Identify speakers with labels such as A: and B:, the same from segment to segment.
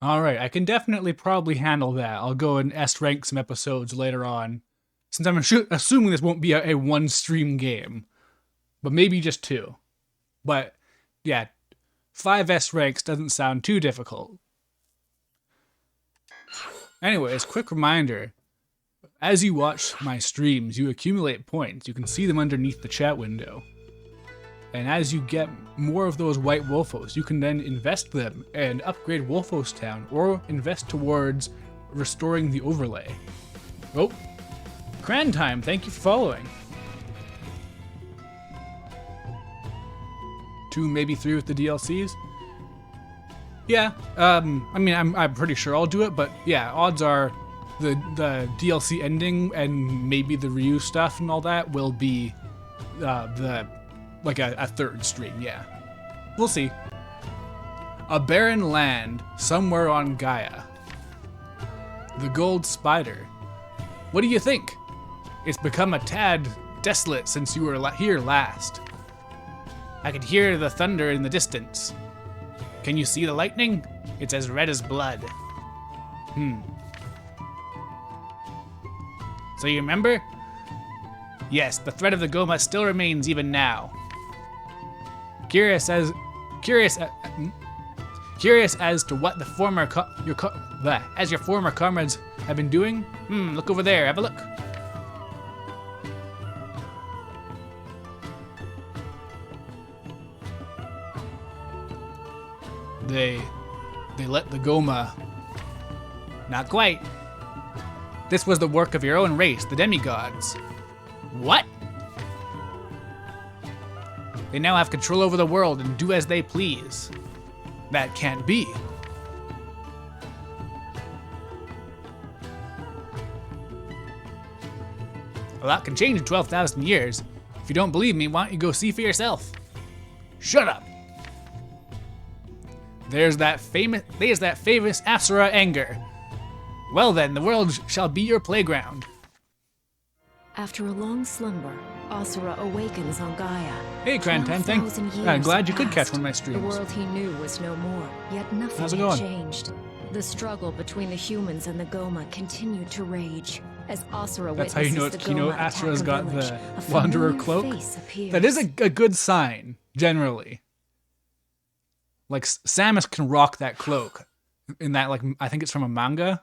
A: Alright, I can definitely probably handle that. I'll go and S-rank some episodes later on. Since I'm assuming this won't be a one-stream game. But maybe just two. But, yeah, 5 S-ranks doesn't sound too difficult. Anyways, quick reminder. As you watch my streams, you accumulate points. You can see them underneath the chat window. And as you get more of those white Wolfos, you can then invest them and upgrade Wolfos Town or invest towards restoring the overlay. Oh, Cran Time, thank you for following. 2, maybe 3 with the DLCs. Yeah, I mean, I'm pretty sure I'll do it, but yeah, odds are the DLC ending and maybe the Ryu stuff and all that will be a 3rd stream, yeah. We'll see. A barren land somewhere on Gaia. The gold spider. What do you think? It's become a tad desolate since you were here last. I could hear the thunder in the distance. Can you see the lightning? It's as red as blood. So you remember? Yes, the threat of the Goma still remains even now. Curious as to what the your former comrades have been doing. Look over there. Have a look. They let the Goma. Not quite. This was the work of your own race, the demigods. What? They now have control over the world and do as they please. That can't be. A lot can change in 12,000 years. If you don't believe me, why don't you go see for yourself? Shut up! There's that famous Asura anger. Well then, the world shall be your playground.
B: After a long slumber, Asura awakens on Gaia.
A: Hey, Crantan, thanks. I'm glad you could catch one of my streams.
B: The world he knew was no more, yet nothing had changed. The struggle between the humans and the Goma continued to rage. As Asura
A: That's how you know
B: it's
A: Asura's got the Wanderer cloak. That is a good sign, generally. Like, Samus can rock that cloak. In that, like, I think it's from a manga.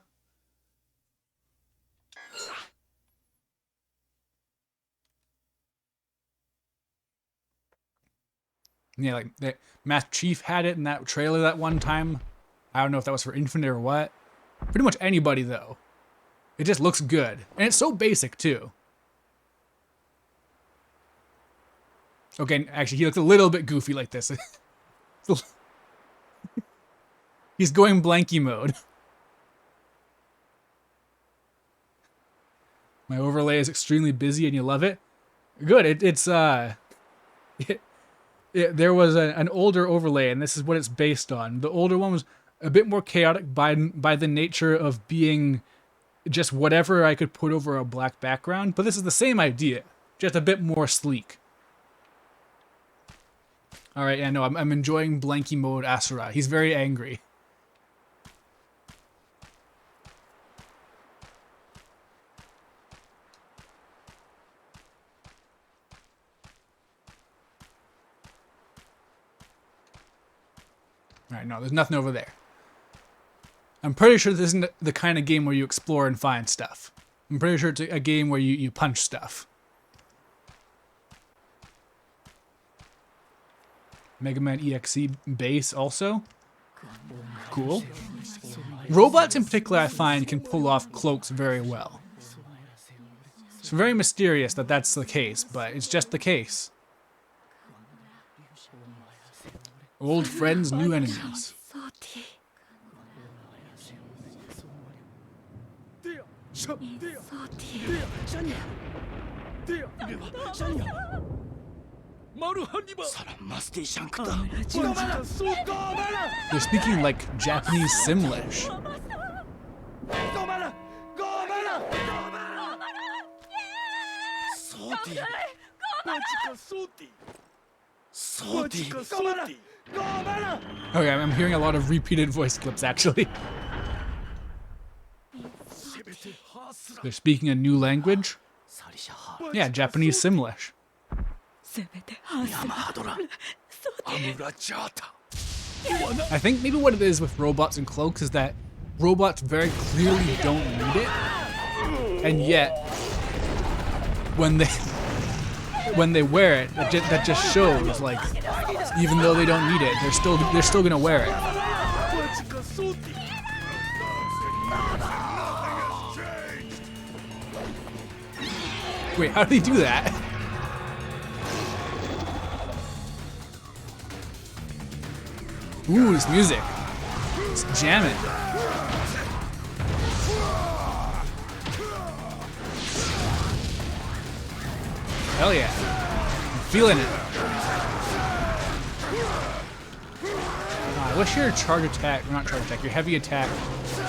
A: Yeah, like, Master Chief had it in that trailer that one time. I don't know if that was for Infinite or what. Pretty much anybody, though. It just looks good. And it's so basic, too. Okay, actually, he looks a little bit goofy like this. He's going blanky mode. My overlay is extremely busy and you love it. Good, there was an older overlay and this is what it's based on. The older one was a bit more chaotic by the nature of being just whatever I could put over a black background, but this is the same idea, just a bit more sleek. Alright, yeah, no, I'm enjoying blanky mode Asura. He's very angry. Alright, no, there's nothing over there. I'm pretty sure this isn't the kind of game where you explore and find stuff. I'm pretty sure it's a game where you punch stuff. Mega Man EXE base also. Cool. Robots in particular I find can pull off cloaks very well. It's very mysterious that that's the case, but it's just the case. Old friends, new enemies. They're speaking like Japanese Simlish. Okay, I'm hearing a lot of repeated voice clips, actually. They're speaking a new language. Yeah, Japanese Simlish. I think maybe what it is with robots and cloaks is that robots very clearly don't need it, and yet when they wear it, that just shows, like, even though they don't need it, they're still gonna wear it. Wait, how did he do that? Ooh, this music. It's jamming. Hell yeah. I'm feeling it. I wish your charge attack, or not charge attack, your heavy attack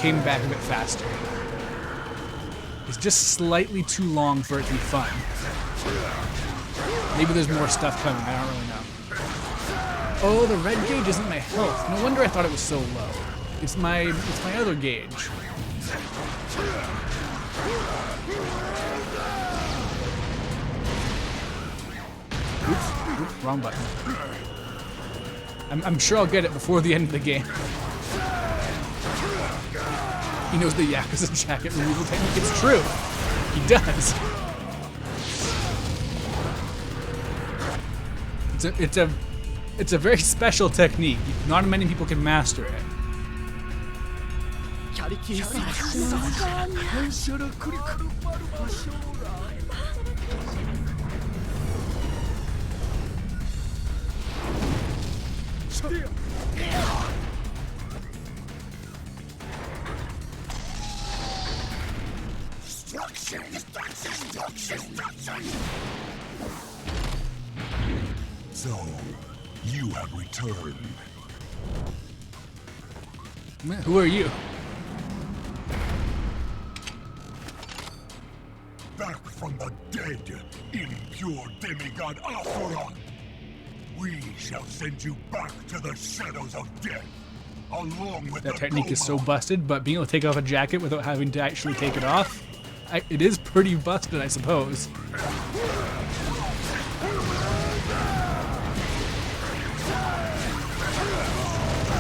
A: came back a bit faster. It's just slightly too long for it to be fun. Maybe there's more stuff coming, I don't really know. Oh, the red gauge isn't my health. No wonder I thought it was so low. It's my other gauge. Oops, wrong button. I'm sure I'll get it before the end of the game. He knows the Yakuza jacket removal technique. It's true. He does. It's a very special technique. Not many people can master it.
C: So, you have returned.
A: Who are you?
C: Back from the dead, impure demigod Asura. We shall send you back to the shadows of death, along with
A: That
C: the
A: technique is so
C: Goma.
A: busted, but being able to take off a jacket without having to actually take it off, it is pretty busted, I suppose.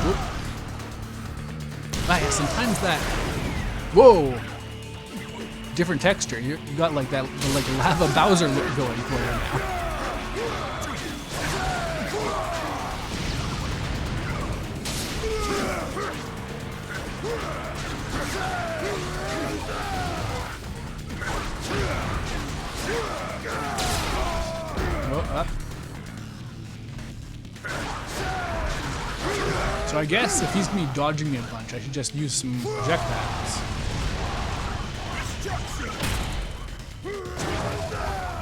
A: Whoop. Ah, yeah, sometimes that. Whoa! Different texture. You got like that, like lava Bowser look going for you now. Oh, up. So I guess if he's gonna be dodging me a bunch, I should just use some projectiles.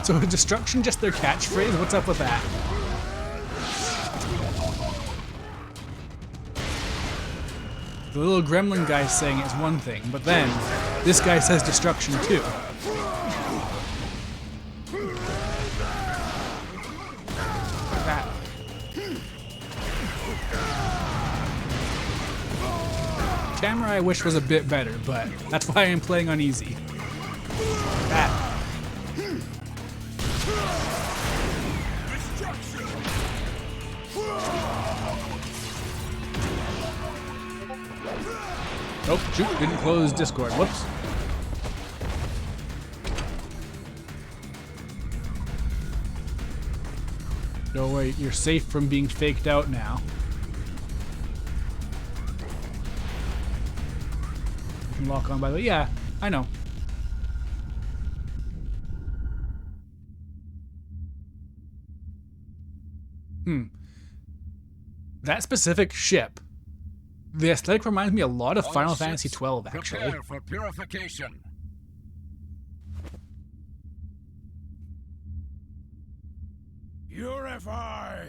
A: So is destruction just their catchphrase? What's up with that? The little gremlin guy saying it's one thing, but then this guy says destruction too. That. Camera I wish was a bit better, but that's why I'm playing on easy. That. Nope, shoot, didn't close Discord. Whoops. Don't worry, you're safe from being faked out now. You can lock on, by the way. Yeah, I know. That specific ship. The aesthetic reminds me a lot of Final Fantasy XII, actually.
C: Prepare for purification. Purify.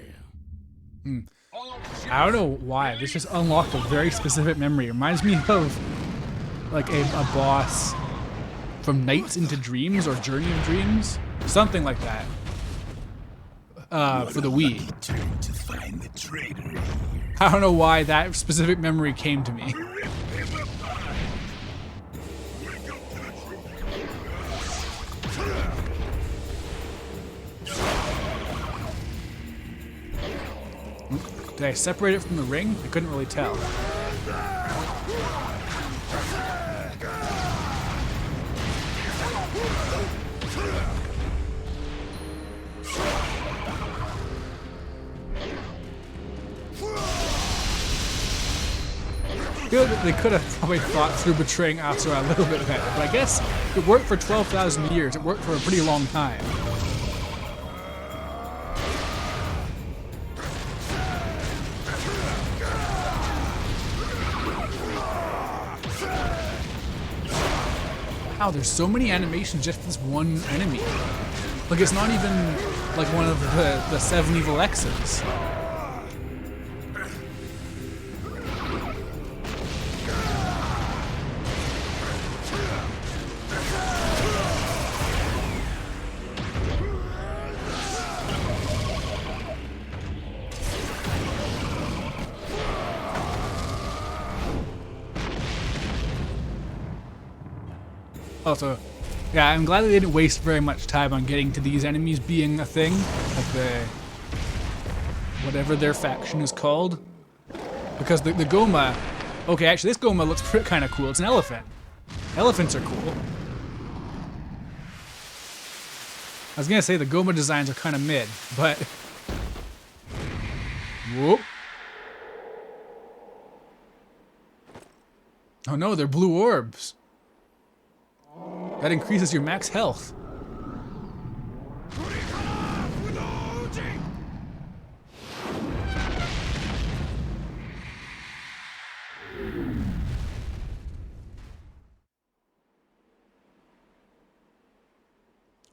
A: I don't know why. This just unlocked a very specific memory. It reminds me of like a boss from Nights into Dreams or Journey of Dreams. Something like that. For the Wii.
C: find the traitor.
A: I don't know why that specific memory came to me.
C: Rip him apart. Wake up to the truth.
A: Did I separate it from the ring? I couldn't really tell. I feel that they could have probably thought through betraying Asura a little bit better, but I guess it worked for 12,000 years. It worked for a pretty long time. Wow, there's so many animations just for this one enemy. Like, it's not even like one of the 7 evil X's. Also, yeah, I'm glad they didn't waste very much time on getting to these enemies being a thing, like the whatever their faction is called. Because the Goma, okay, actually this Goma looks kind of cool. It's an elephant. Elephants are cool. I was gonna say the Goma designs are kind of mid, but whoop. Oh no, they're blue orbs. That increases your max health.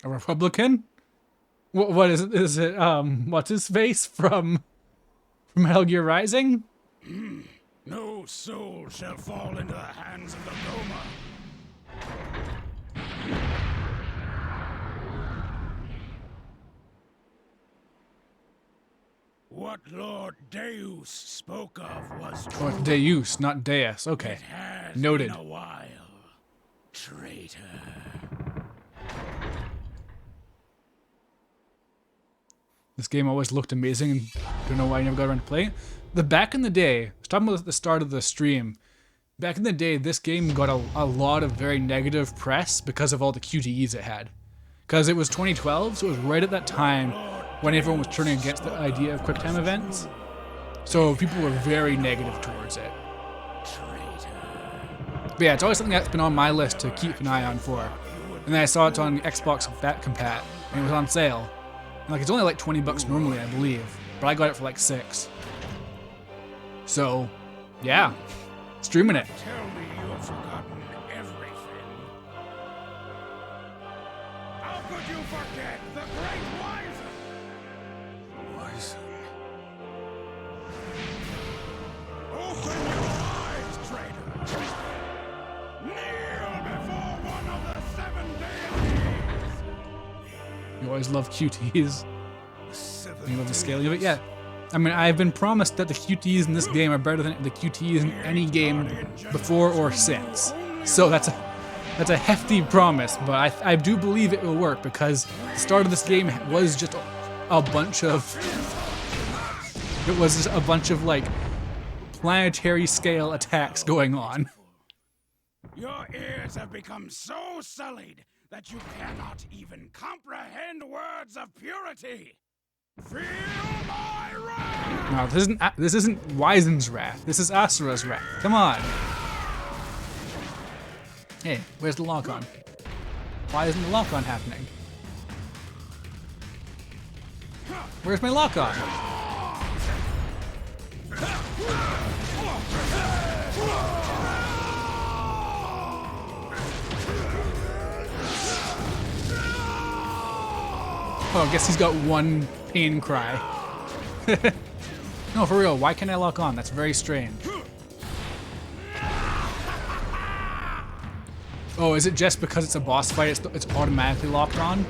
A: A Republican? What is it? Is it what's his face from Metal Gear Rising?
C: No soul shall fall into the hands of the Goma. What Lord Deus spoke of was true.
A: Oh, Deus, not Deus. Okay.
C: It has
A: Noted.
C: been a while, traitor.
A: This game always looked amazing, and don't know why I never got around to playing it. Back in the day, I was talking about at the start of the stream, back in the day, this game got a lot of very negative press because of all the QTEs it had. Because it was 2012, so it was right at that time when everyone was turning against the idea of QuickTime events. So people were very negative towards it. But yeah, it's always something that's been on my list to keep an eye on for. And then I saw it on Xbox Fat Compat, and it was on sale. And like, it's only like 20 bucks normally, I believe, but I got it for like 6. So, yeah, streaming it.
C: Tell me you have forgotten everything. How could you forget the great Wizen? Wizen. Open your eyes, traitor. Kneel before one of the 7 deities.
A: You always love QTs. You love the scaling of it, yeah. I mean, I've been promised that the QTs in this game are better than the QTs in any game before or since. So that's a hefty promise, but I do believe it will work because the start of this game was just a bunch of like planetary scale attacks going on.
C: Your ears have become so sullied that you cannot even comprehend words of purity. Feel my wrath!
A: No, this isn't Wizen's wrath. This is Asura's wrath. Come on. Hey, where's the lock-on? Why isn't the lock-on happening? Where's my lock-on? Oh, I guess he's got one pain cry. No, for real, why can't I lock on? That's very strange. Oh, is it just because it's a boss fight, it's automatically locked on?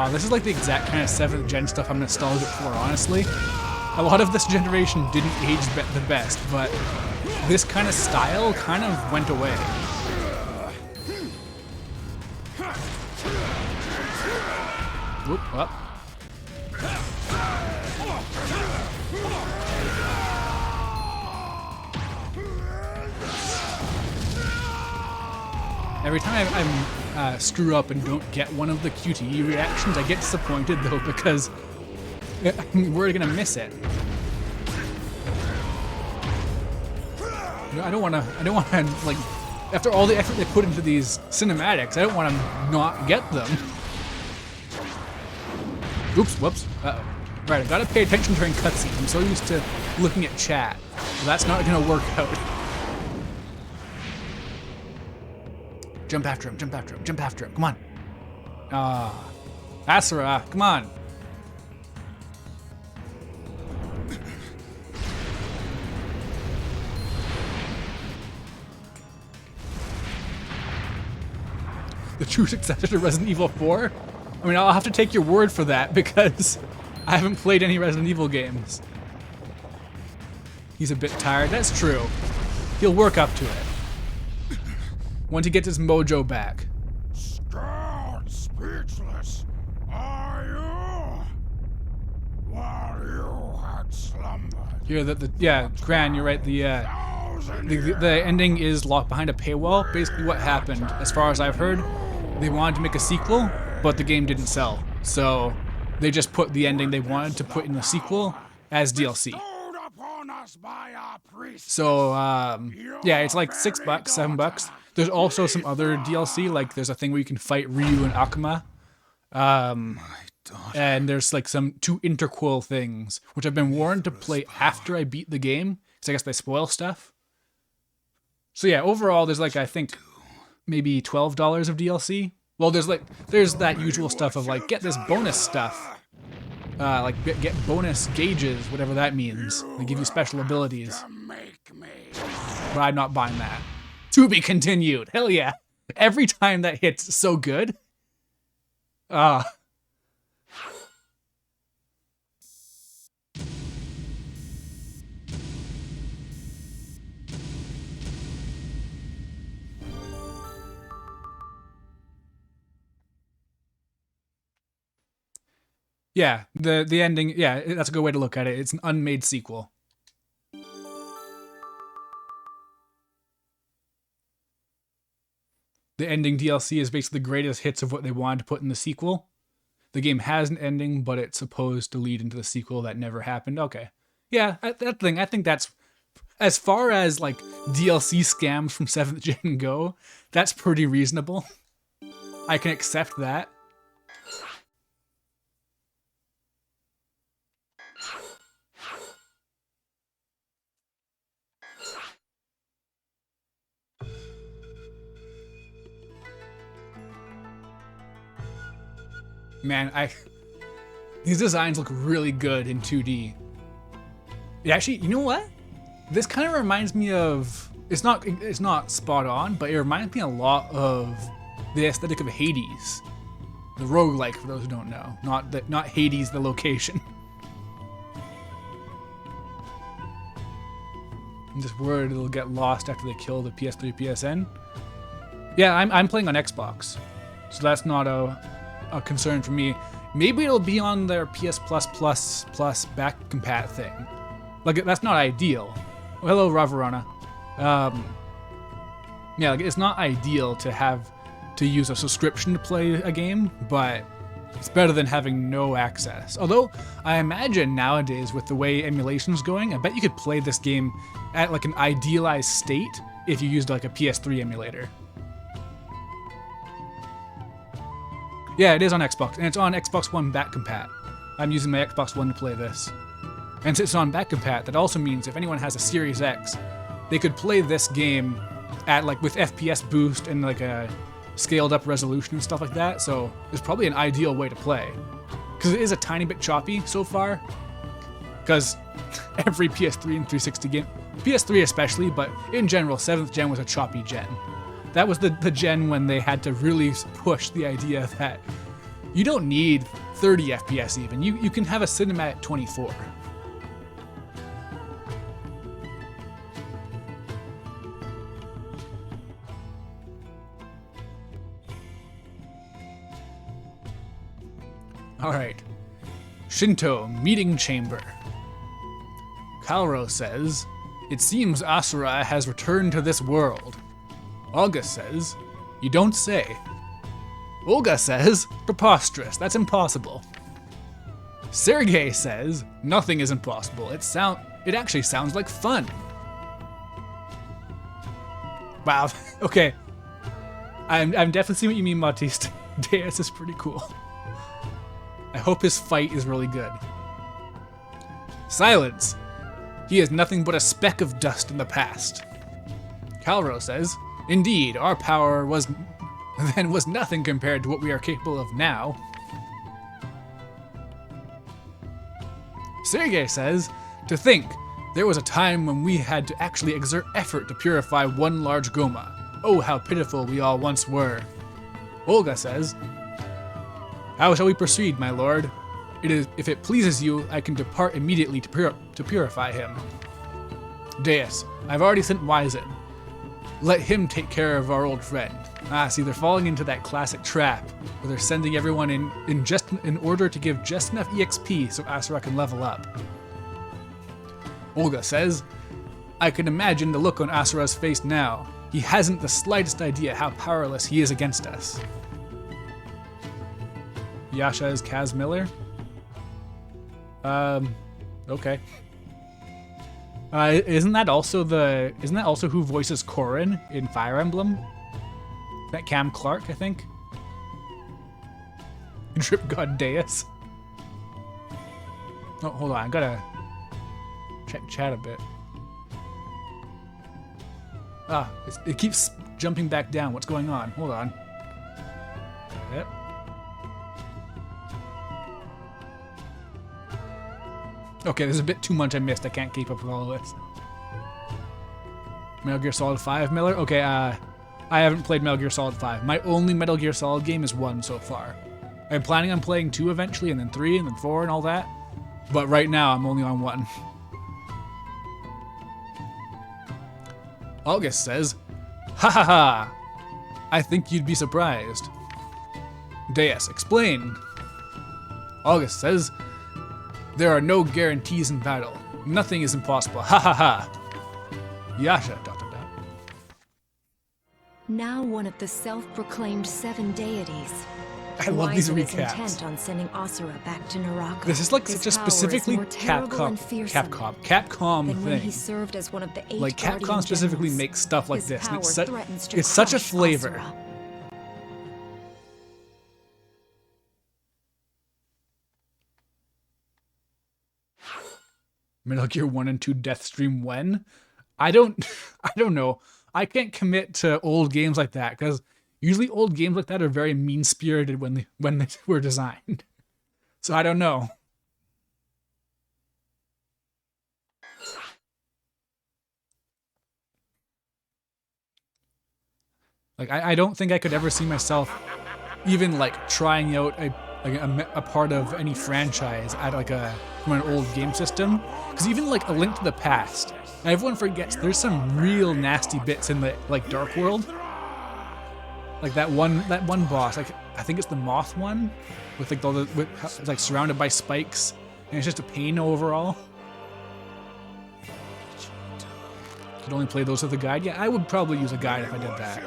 A: This is like the exact kind of 7th gen stuff I'm nostalgic for, honestly. A lot of this generation didn't age the best, but this kind of style kind of went away. Whoop, up. Every time I screw up and don't get one of the QTE reactions, I get disappointed though, because we're gonna miss it. I don't wanna like, after all the effort they put into these cinematics, I don't wanna not get them. Oops, whoops, uh-oh. Right, I've gotta pay attention during cutscenes. I'm so used to looking at chat. So that's not gonna work out. Jump after him, jump after him, jump after him, come on. Asura, come on. The true successor to Resident Evil 4? I mean, I'll have to take your word for that because I haven't played any Resident Evil games. He's a bit tired, that's true. He'll work up to it. Once he gets his mojo back.
C: Scared speechless, are you? While you had slumbered.
A: Here, yeah, Gran, you're right. The ending is locked behind a paywall. Basically, what happened, as far as I've heard, they wanted to make a sequel, but the game didn't sell. So they just put the ending they wanted to put in the sequel as DLC. So yeah, it's like $6, $7. There's also some other DLC, like there's a thing where you can fight Ryu and Akuma. And there's like some 2 interquel things, which I've been warned to play after I beat the game, because I guess they spoil stuff. So yeah, overall there's like, I think, maybe $12 of DLC. Well, there's that usual stuff of like, get this bonus stuff. Like get bonus gauges, whatever that means. They give you special abilities. But I'm not buying that. To be continued. Hell yeah. Every time that hits so good. Yeah, the ending, yeah, that's a good way to look at it. It's an unmade sequel. The ending DLC is basically the greatest hits of what they wanted to put in the sequel. The game has an ending, but it's supposed to lead into the sequel that never happened. Okay. Yeah, that thing, I think that's, as far as like DLC scams from 7th gen go, that's pretty reasonable. I can accept that. Man, these designs look really good in 2D. It actually, you know what? This kind of reminds me of, it's not spot on, but it reminds me a lot of the aesthetic of Hades. The roguelike, for those who don't know. Not Hades, the location. I'm just worried it'll get lost after they kill the PS3, PSN. Yeah, I'm playing on Xbox, so that's not a concern for me. Maybe it'll be on their PS Plus back compat thing. Like, that's not ideal. Well, hello, Ravarana. Yeah, like, it's not ideal to use a subscription to play a game, but it's better than having no access. Although, I imagine nowadays with the way emulation's going, I bet you could play this game at like an idealized state if you used like a PS3 emulator. Yeah, it is on Xbox, and it's on Xbox One back compat. I'm using my Xbox One to play this. And since it's on back compat, that also means if anyone has a Series X, they could play this game at like with FPS boost and like a scaled up resolution and stuff like that, so it's probably an ideal way to play. Because it is a tiny bit choppy so far, because every PS3 and 360 game, PS3 especially, but in general, 7th gen was a choppy gen. That was the gen when they had to really push the idea that You don't need 30 FPS even. You can have a cinematic 24. Alright. Shinto Meeting Chamber. Kalro says, "It seems Asura has returned to this world." August says, "You don't say." Olga says, "Preposterous, that's impossible." Sergei says, "Nothing is impossible. It actually sounds like fun." Wow, okay. I'm definitely seeing what you mean, Bautista. Deus is pretty cool. I hope his fight is really good. Silence. He is nothing but a speck of dust in the past. Kalro says, "Indeed, our power was nothing compared to what we are capable of now." Sergei says, "To think, there was a time when we had to actually exert effort to purify one large Goma. Oh, how pitiful we all once were." Olga says, "How shall we proceed, my lord? If it pleases you, I can depart immediately to purify him." Deus, "I've already sent Wizen. Let him take care of our old friend." See, they're falling into that classic trap where they're sending everyone in order to give just enough EXP so Asura can level up. Olga says, "I can imagine the look on Asura's face now. He hasn't the slightest idea how powerless he is against us." Yasha is Kaz Miller? Okay. Isn't that also who voices Corrin in Fire Emblem? That Cam Clark, I think. Drip God Deus. Oh, hold on, I gotta check chat a bit. It keeps jumping back down. What's going on? Hold on. Yep. Okay, there's a bit too much I missed. I can't keep up with all of this. Metal Gear Solid 5, Miller? Okay, I haven't played Metal Gear Solid 5. My only Metal Gear Solid game is 1 so far. I'm planning on playing 2 eventually, and then 3, and then 4, and all that. But right now, I'm only on 1. August says, "Ha ha ha! I think you'd be surprised." Deus, explain. August says, "There are no guarantees in battle. Nothing is impossible. Ha ha ha." Yasha, ...
B: Now one of the self-proclaimed 7 deities.
A: I love these
B: Wizen is
A: recaps.
B: intent on sending Asura back to Naraka.
A: This is like
B: His
A: such a
B: power is
A: specifically
B: more terrible and fearsome
A: Capcom
B: than when he
A: thing.
B: served as one of the 8
A: Like Capcom
B: guardian
A: specifically
B: generals.
A: makes stuff like
B: His
A: this. And
B: power threatens to
A: it's such a
B: crush
A: flavor.
B: Asura.
A: Metal Gear 1 and 2 Death Stream when? I don't know. I can't commit to old games like that because usually old games like that are very mean-spirited when they were designed. So I don't know. Like I don't think I could ever see myself even like trying out a part of any franchise at from an old game system, because even like A Link to the Past, everyone forgets there's some real nasty bits in the Dark World. Like that one boss, like I think it's the moth one, with it's like surrounded by spikes, and it's just a pain overall. Could only play those with a guide. Yeah, I would probably use a guide if I did that.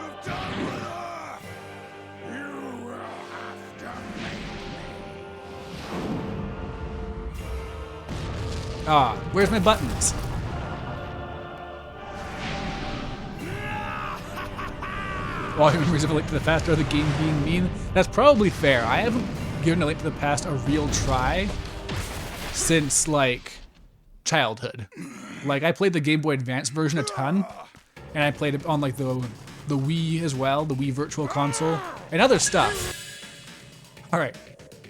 A: Where's my buttons? All memories of A Link to the Past are the game being mean. That's probably fair. I haven't given A Link to the Past a real try since childhood. I played the Game Boy Advance version a ton, and I played it on the Wii as well, the Wii Virtual Console, and other stuff. Alright.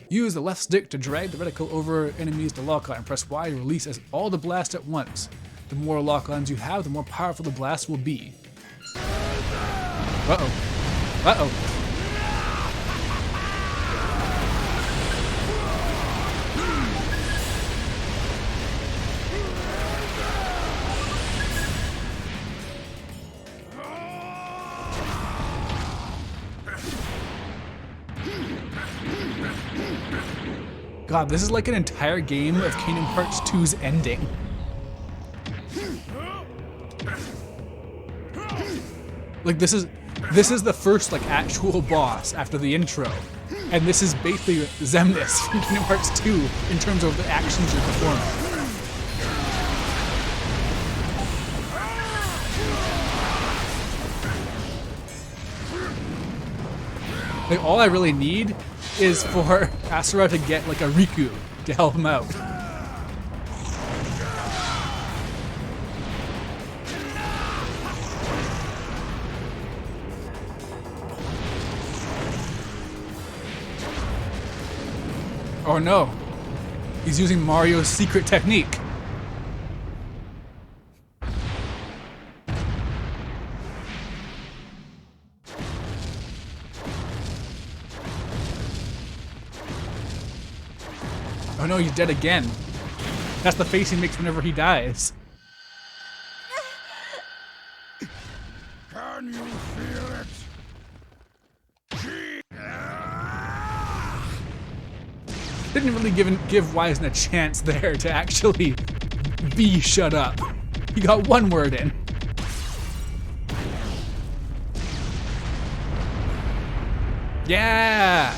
A: Use the left stick to drag the reticle over enemies to lock on, and press Y to release all the blasts at once. The more lock-ons you have, the more powerful the blast will be. Uh-oh. Uh-oh. God, this is like an entire game of Kingdom Hearts 2's ending. Like this is the first like actual boss after the intro. And this is basically Xemnas from Kingdom Hearts 2 in terms of the actions you're performing. Like all I really need is for Asura to get like a Riku to help him out. Oh no, he's using Mario's secret technique. Oh no, he's dead again. That's the face he makes whenever he dies.
C: Can you feel it?
A: Didn't really give Wiseman a chance there to actually be shut up. He got one word in. Yeah!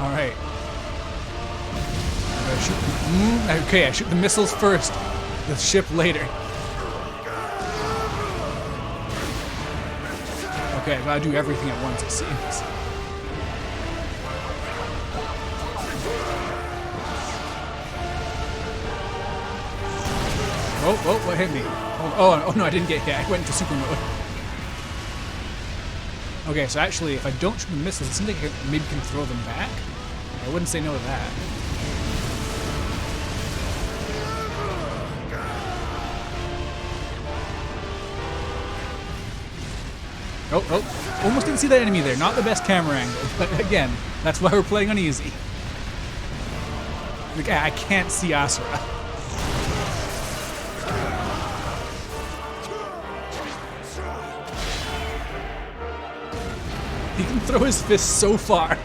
A: Alright. Okay, I shoot the missiles first, the ship later. Okay, I gotta do everything at once, it seems. Oh, what hit me? Oh, no, I didn't get hit. I went into super mode. Okay, so actually, if I don't shoot the missiles, it seems like I maybe can throw them back. I wouldn't say no to that. Oh, almost didn't see that enemy there. Not the best camera angle, but again, that's why we're playing on easy. Like, I can't see Asura. He can throw his fist so far.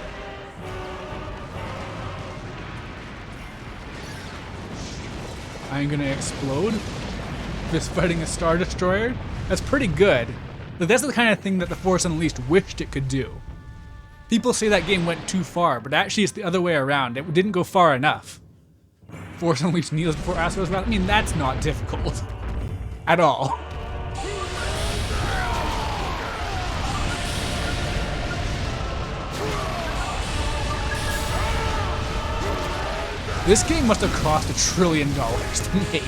A: I'm gonna explode. Fist fighting a Star Destroyer. That's pretty good. But that's the kind of thing that the Force Unleashed wished it could do. People say that game went too far, but actually it's the other way around. It didn't go far enough. Force Unleashed kneels before Asura's wrath. I mean, that's not difficult. At all. This game must have cost $1 trillion to make.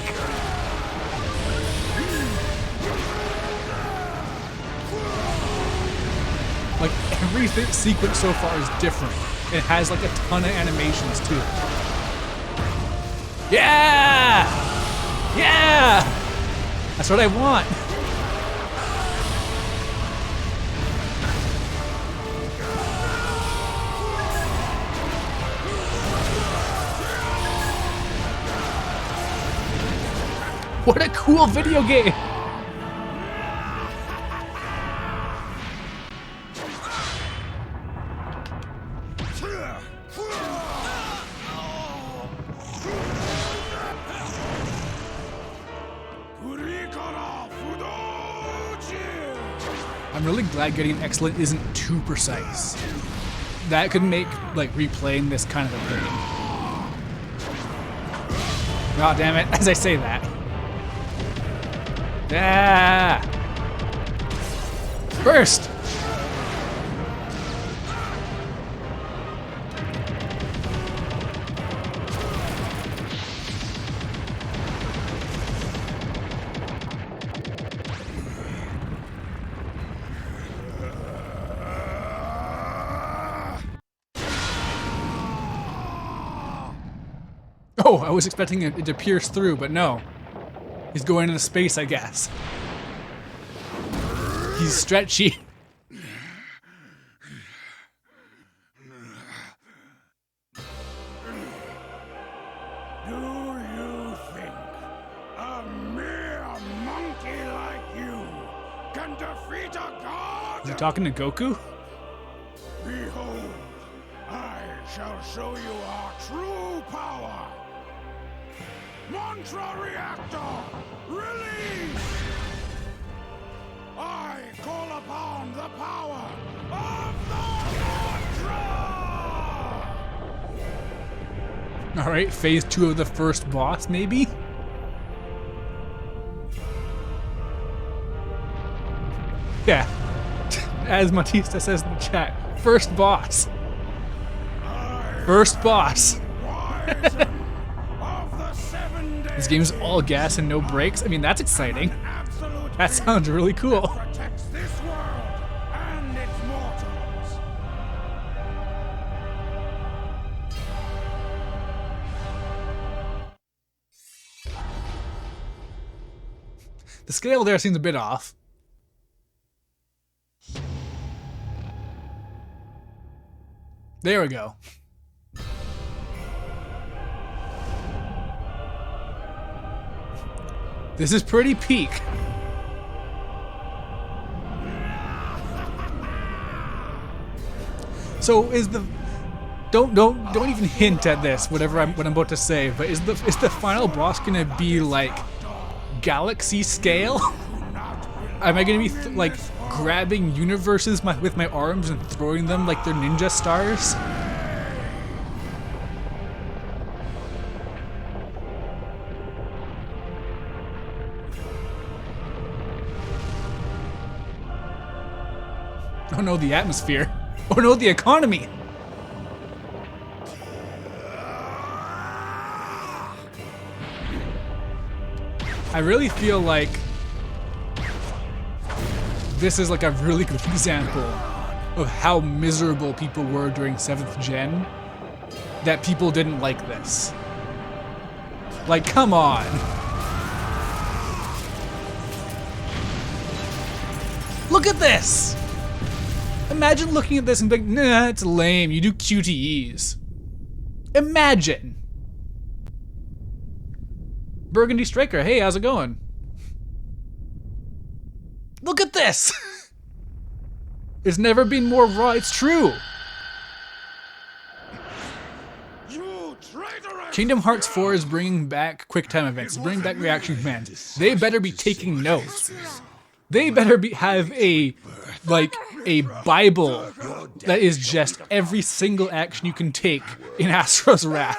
A: Like, every sequence so far is different. It has like a ton of animations too. Yeah! Yeah! That's what I want. What a cool video game! I'm really glad getting excellent isn't too precise. That could make like replaying this kind of a thing. Oh damn it, as I say that. Ah! Burst! Oh, I was expecting it to pierce through, but no. He's going into space, I guess. He's stretchy.
C: Do you think a mere monkey like you can defeat a god?
A: Is he talking to Goku?
C: Behold, I shall show you our true power. Mantra reactor, release! I call upon the power of the mantra!
A: Alright, phase 2 of the first boss, maybe? Yeah. As Matista says in the chat, first boss. First boss. This game's all gas and no brakes. I mean, that's exciting. That sounds really cool.
C: Protects this world and its mortals.
A: The scale there seems a bit off. There we go. This is pretty peak. So is the don't even hint at this, what I'm about to say, but is the final boss gonna be like galaxy scale? Am I gonna be like grabbing universes with my arms and throwing them like they're ninja stars? Oh no, the atmosphere. Oh no, the economy. I really feel like this is like a really good example of how miserable people were during 7th gen, that people didn't like this. Like, come on. Look at this! Imagine looking at this and being, nah, it's lame, you do QTEs. Imagine! Burgundy Striker, hey, how's it going? Look at this! It's never been more raw, it's true! Kingdom Hearts 4 is bringing back QuickTime events, bringing back reaction commands. They better be taking notes. They better have a Bible that is just every single action you can take in Asura's Wrath.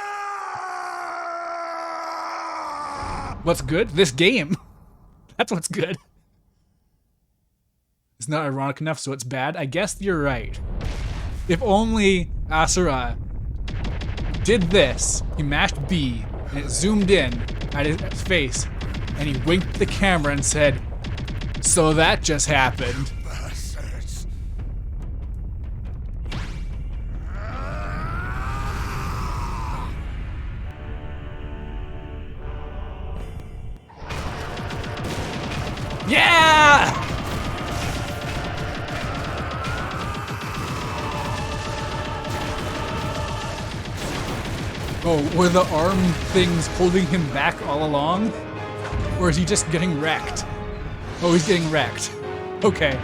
A: What's good? This game. That's what's good. It's not ironic enough, so it's bad. I guess you're right. If only Asura did this. He mashed B, and it zoomed in at his face, and he winked at the camera and said, "So that just happened." Yeah! Oh, were the arm things holding him back all along? Or is he just getting wrecked? Oh, he's getting wrecked. Okay.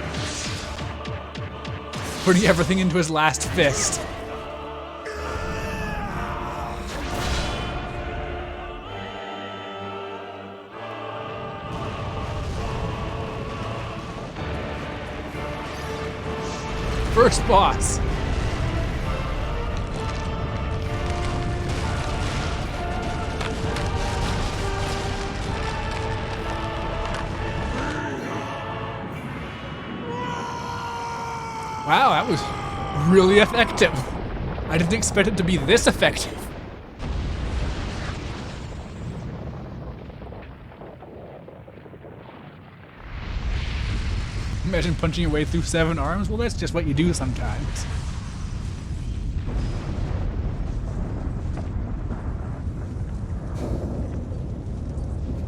A: Putting everything into his last fist. First boss. Wow, that was really effective. I didn't expect it to be this effective. Imagine punching your way through 7 arms. Well, that's just what you do sometimes.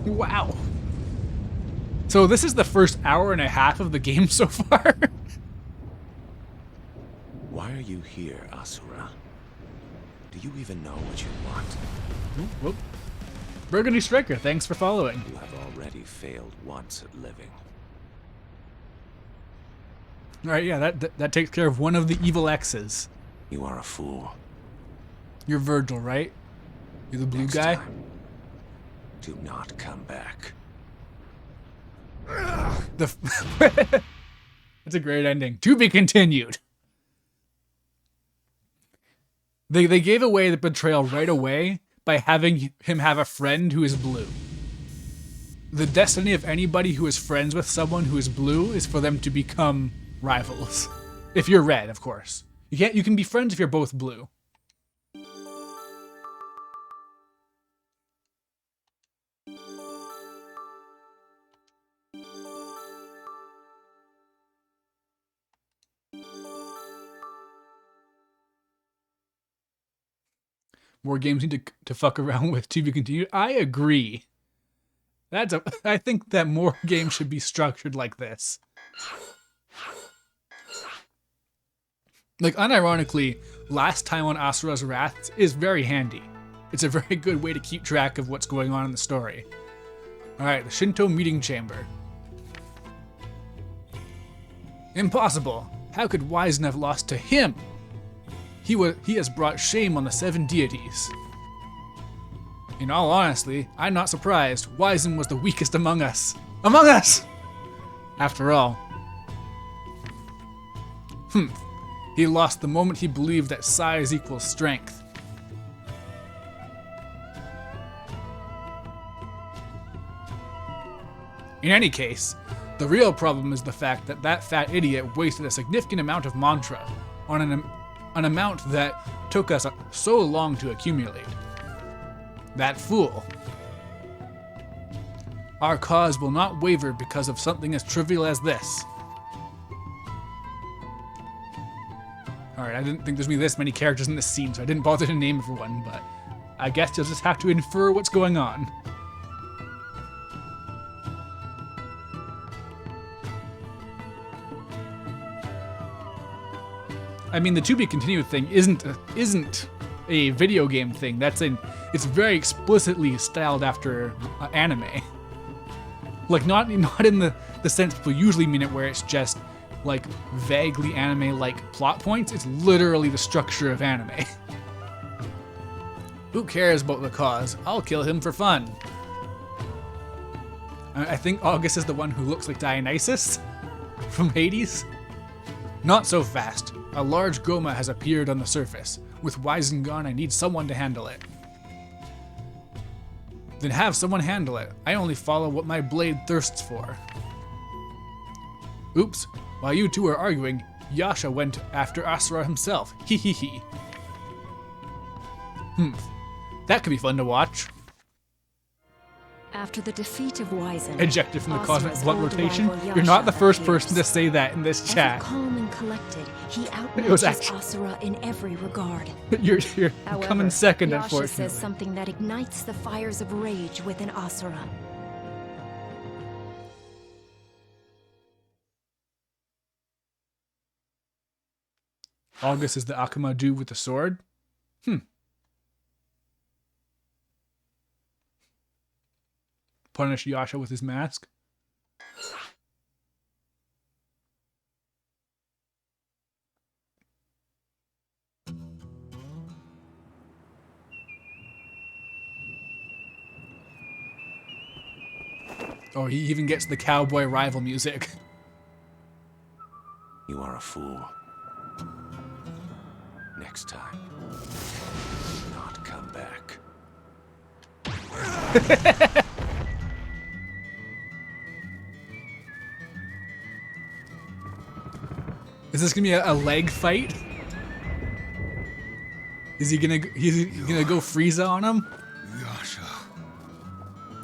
A: Wow. So this is the first hour and a half of the game so far.
D: Why are you here, Asura? Do you even know what you want?
A: Whoop. Burgundy Striker, thanks for following.
D: You have already failed once at living.
A: Alright, yeah, that takes care of one of the evil X's.
D: You are a fool.
A: You're Virgil, right? You're the blue
D: Next
A: guy?
D: time, do not come back.
A: That's a great ending. To be continued. They gave away the betrayal right away by having him have a friend who is blue. The destiny of anybody who is friends with someone who is blue is for them to become rivals. If you're red, of course. You can be friends if you're both blue. More games need to fuck around with to be continued. I agree. I think that more games should be structured like this. Like, unironically, last time on Asura's Wrath is very handy. It's a very good way to keep track of what's going on in the story. Alright, the Shinto meeting chamber. Impossible! How could Wizen have lost to him? He has brought shame on the 7 deities. In all honesty, I'm not surprised. Wizen was the weakest among us. Among us! After all. He lost the moment he believed that size equals strength. In any case, the real problem is the fact that that fat idiot wasted a significant amount of mantra on an amount that took us so long to accumulate. That fool. Our cause will not waver because of something as trivial as this. Alright, I didn't think there's gonna be this many characters in this scene, so I didn't bother to name everyone, but I guess you'll just have to infer what's going on. I mean, the to be continued thing isn't a video game thing. It's very explicitly styled after anime. Like not in the sense people usually mean it, where it's just like vaguely anime-like plot points. It's literally the structure of anime. Who cares about the cause? I'll kill him for fun. I think August is the one who looks like Dionysus from Hades. Not so fast. A large Goma has appeared on the surface. With Wizen gone, I need someone to handle it. Then have someone handle it. I only follow what my blade thirsts for. Oops. While you two are arguing, Yasha went after Asura himself. Hee hee hee. That could be fun to watch.
B: After the defeat of Wizen,
A: Ejected from the cosmic
B: Asura's
A: blood
B: old
A: rotation.
B: rival
A: You're not the
B: Yasha
A: first
B: appears.
A: person to say that in this chat.
B: Ever calm and collected, he
A: It was
B: outmatches
A: actually-
B: Asura in every regard.
A: You're
B: However,
A: coming second,
B: Yasha
A: unfortunately.
B: says something that ignites the fires of rage within Asura.
A: August is the Akuma dude with the sword? Punish Yasha with his mask? Oh, he even gets the cowboy rival music.
D: You are a fool. Next time, do not come back.
A: Is this gonna be a leg fight? Is he gonna go Frieza on him?
C: Yasha.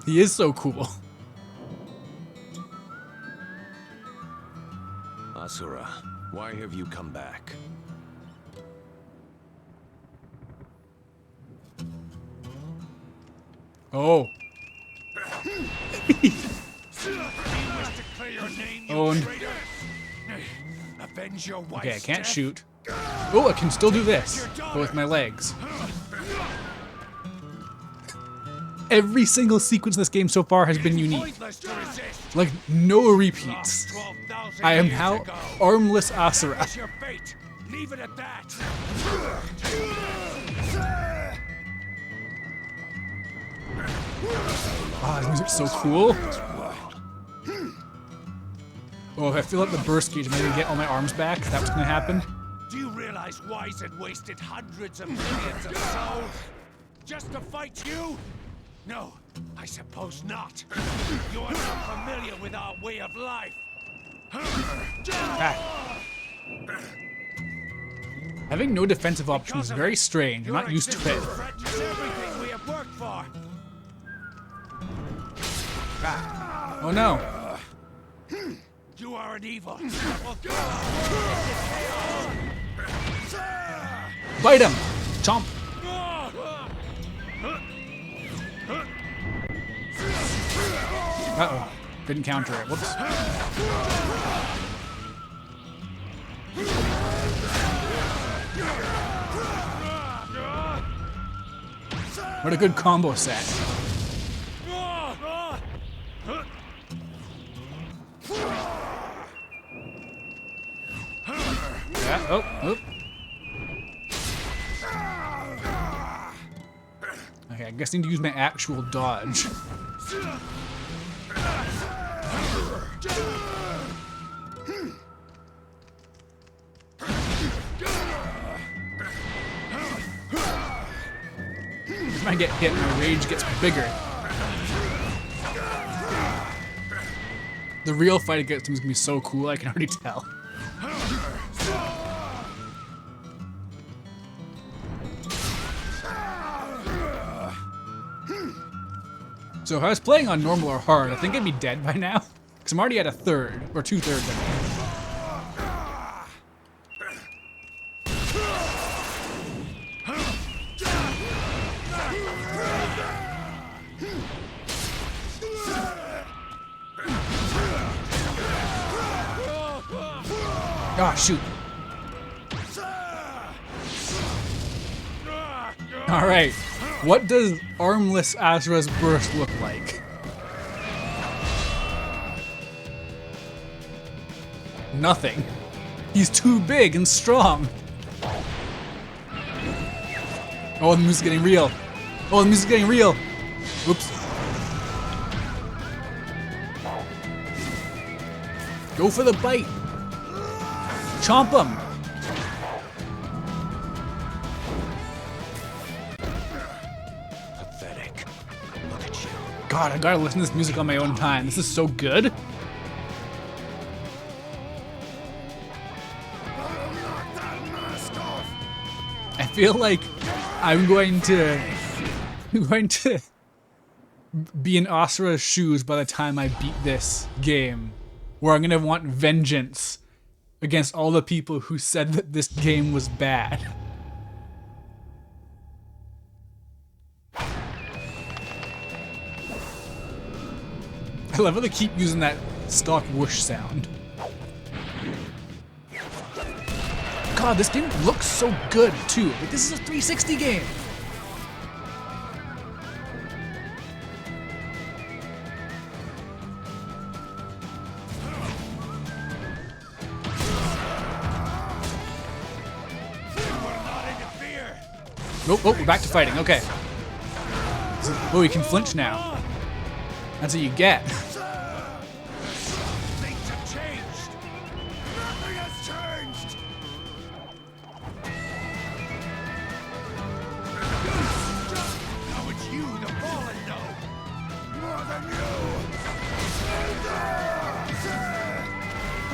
A: He is so cool.
D: Asura, why have you come back?
A: Oh. Owned.
C: Avenge your wife's
A: Okay, I can't
C: death.
A: shoot. Oh, I can still do this, but with my legs. Every single sequence in this game so far has been unique.
C: Pointless to resist.
A: Like, no repeats.
C: 12,000
A: I am
C: years
A: now
C: ago.
A: armless Asura.
C: That is your fate. Leave it at that.
A: Ah, this music's so cool. Oh, if I fill up the burst gauge, am I gonna get all my arms back? Is that what's gonna happen?
C: Do you realize Wyzen wasted hundreds of millions of souls just to fight you? No, I suppose not. You are not familiar with our way of life.
A: Ah. Having no defensive option is very strange. I'm not used to it.
C: Threatens everything we have worked for.
A: Ah. Oh no.
C: You are an evil.
A: Bite him! Chomp! Uh-oh. Didn't counter it. Whoops. What a good combo set. Yeah, oh, oh. Okay, I guess I need to use my actual dodge. If I get hit, my rage gets bigger. The real fight against him is gonna be so cool, I can already tell. So if I was playing on normal or hard, I think I'd be dead by now. Because I'm already at a third, or 2/3 I mean. Ah, shoot. Alright, what does armless Asura's burst look like? Nothing. He's too big and strong. Oh, the music's getting real. Oh, the music's getting real. Oops. Go for the bite. Chomp him.
D: Pathetic. Look at you.
A: God, I gotta listen to this music on my own time. This is so good. I feel like I'm going to be in Asura's shoes by the time I beat this game, where I'm gonna want vengeance against all the people who said that this game was bad. I love how they keep using that stock whoosh sound. God, this game looks so good too. Like, this is a 360 game. Oh, we're back to fighting. Okay. Oh, you can flinch now. That's what you get.
C: Things have changed. Nothing has changed. Now it's you, the fallen, know. More than you.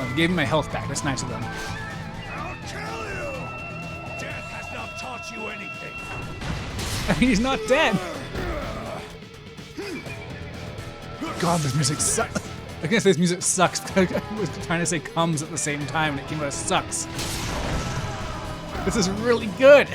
A: I gave him my health back. That's nice of them.
C: I'll kill you. Death has not taught you anything.
A: I mean, he's not dead. God, this music sucks. I can't say this music sucks because I was trying to say comes at the same time and it came out as sucks. This is really good.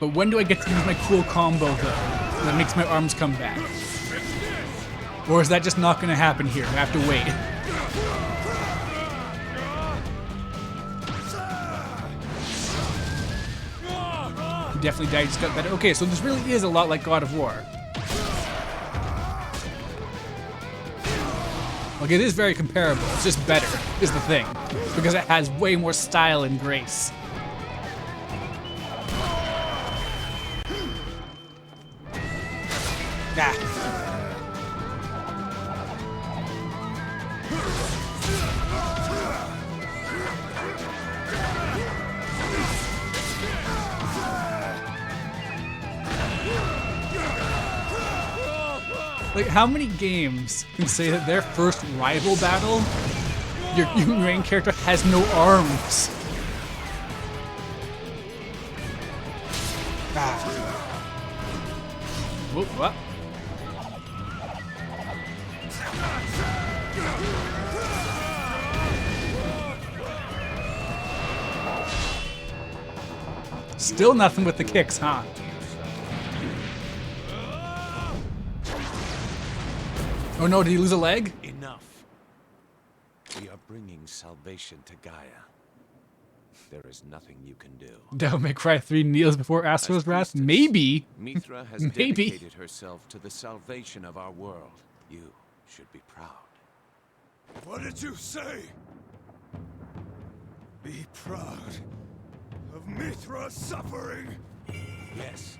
A: But when do I get to use my cool combo, though, that makes my arms come back? Or is that just not going to happen here? I have to wait. He definitely died, just got better. Okay, so this really is a lot like God of War. Like, it is very comparable. It's just better, is the thing. Because it has way more style and grace. Ah. Like, how many games can say that their first rival battle, your main character has no arms? Ah. Whoop, what? Still nothing with the kicks, huh? Oh no, did he lose a leg?
D: Enough. We are bringing salvation to Gaia. There is nothing you can do.
A: Devil May Cry 3 kneels before Asura's wrath? Maybe.
D: Mithra has
A: Maybe.
D: dedicated herself to the salvation of our world. You should be proud.
C: What did you say? Be proud of Mithra's suffering.
D: Yes,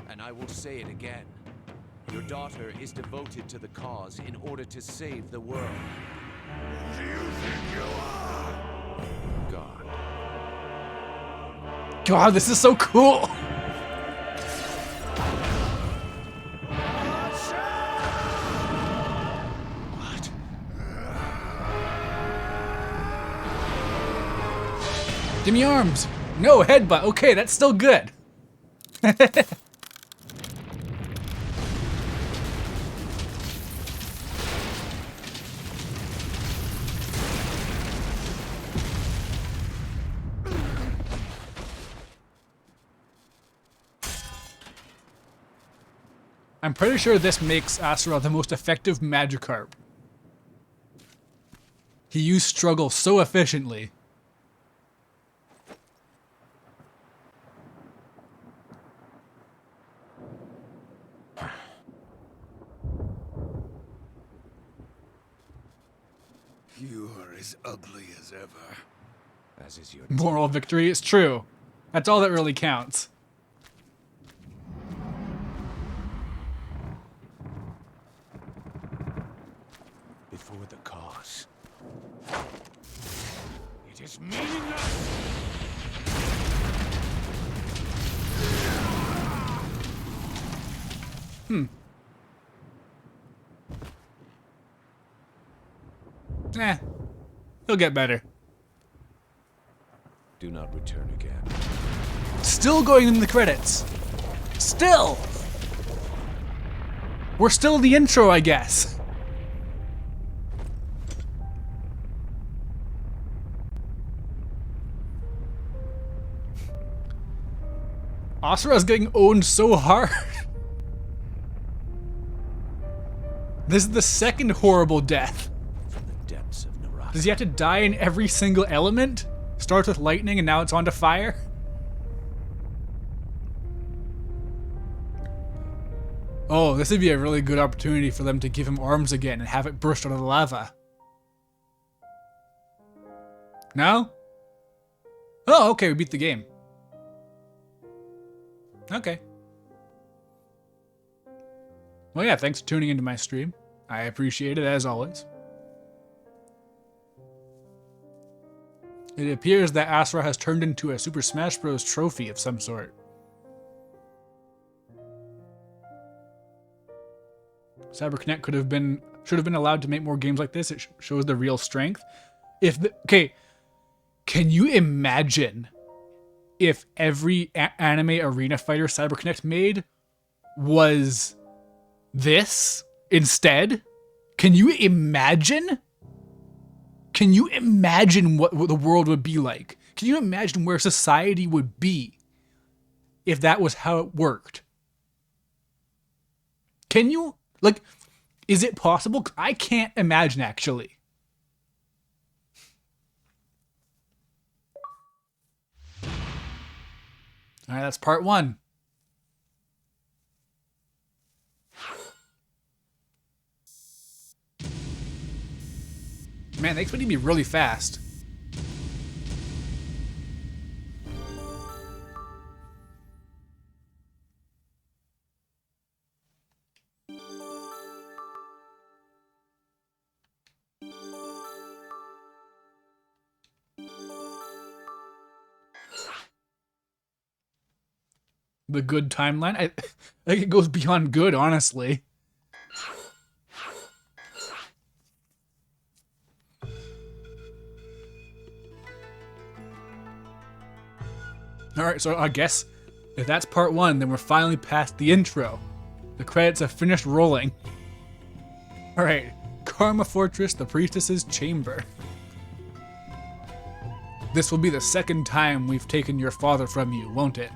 D: and I will say it again. Your daughter is devoted to the cause in order to save the world.
C: Who do you think you are?
D: God.
A: God, this is so cool.
C: What?
A: Give me arms. No, headbutt. Okay, that's still good. I'm pretty sure this makes Asura the most effective Magikarp. He used struggle so efficiently.
C: You are as ugly as ever.
D: As is your
A: Moral victory is true. That's all that really counts.
D: before the cause.
C: It is meaningless.
A: He'll get better.
D: Do not return again.
A: Still going in the credits. Still! We're still in the intro, I guess. Asura's getting owned so hard. This is the second horrible death.
D: From the depths of Naraka.
A: Does he have to die in every single element? Starts with lightning and now it's on to fire? Oh, this would be a really good opportunity for them to give him arms again and have it burst out of the lava. No? Oh, okay, we beat the game. Okay. Well, yeah, thanks for tuning into my stream. I appreciate it, as always. It appears that Asura has turned into a Super Smash Bros. Trophy of some sort. CyberConnect should have been allowed to make more games like this. It shows the real strength. Okay, can you imagine if every anime arena fighter CyberConnect made was this instead? Can you imagine? Can you imagine what the world would be like? Can you imagine where society would be if that was how it worked. Can you, like, is it possible? I can't imagine, actually. All right, that's part 1. Man, they expect you to be really fast. The good timeline? I think it goes beyond good, honestly. Alright, so I guess if that's part 1, then we're finally past the intro. The credits have finished rolling. Alright, Karma Fortress, the Priestess's Chamber. This will be the second time we've taken your father from you, won't it?